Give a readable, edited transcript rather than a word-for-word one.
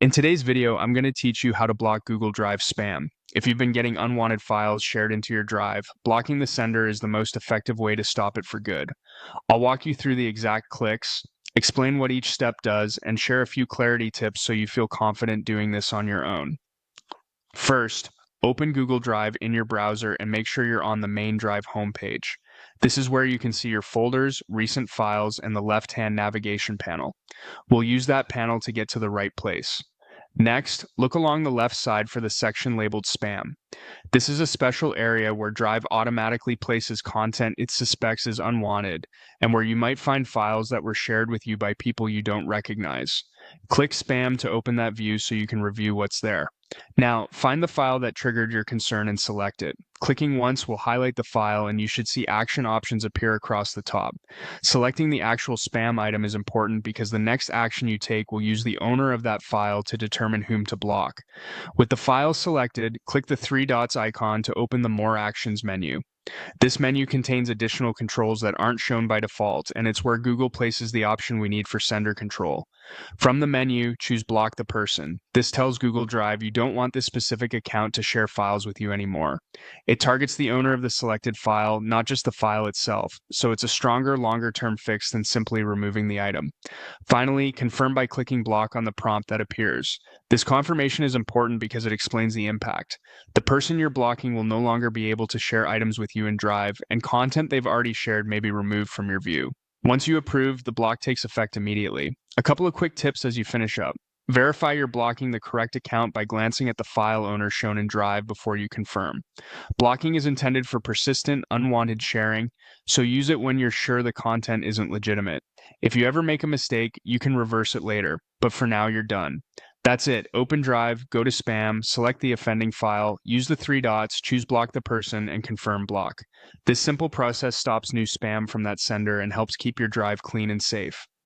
In today's video, I'm going to teach you how to block Google Drive spam. If you've been getting unwanted files shared into your drive, blocking the sender is the most effective way to stop it for good. I'll walk you through the exact clicks, explain what each step does, and share a few clarity tips so you feel confident doing this on your own. First, open Google Drive in your browser and make sure you're on the main Drive homepage. This is where you can see your folders, recent files, and the left-hand navigation panel. We'll use that panel to get to the right place. Next, look along the left side for the section labeled Spam. This is a special area where Drive automatically places content it suspects is unwanted, and where you might find files that were shared with you by people you don't recognize. Click Spam to open that view so you can review what's there. Now, find the file that triggered your concern and select it. Clicking once will highlight the file and you should see action options appear across the top. Selecting the actual spam item is important because the next action you take will use the owner of that file to determine whom to block. With the file selected, click the three dots icon to open the More Actions menu. This menu contains additional controls that aren't shown by default, and it's where Google places the option we need for sender control. From the menu, choose Block the Person. This tells Google Drive you don't want this specific account to share files with you anymore. It targets the owner of the selected file, not just the file itself, so it's a stronger, longer-term fix than simply removing the item. Finally, confirm by clicking Block on the prompt that appears. This confirmation is important because it explains the impact. The person you're blocking will no longer be able to share items with you in Drive, and content they've already shared may be removed from your view. Once you approve, the block takes effect immediately. A couple of quick tips as you finish up. Verify you're blocking the correct account by glancing at the file owner shown in Drive before you confirm. Blocking is intended for persistent, unwanted sharing, so use it when you're sure the content isn't legitimate. If you ever make a mistake, you can reverse it later, but for now you're done. That's it. Open Drive, go to Spam, select the offending file, use the three dots, choose Block the Person, and confirm block. This simple process stops new spam from that sender and helps keep your drive clean and safe.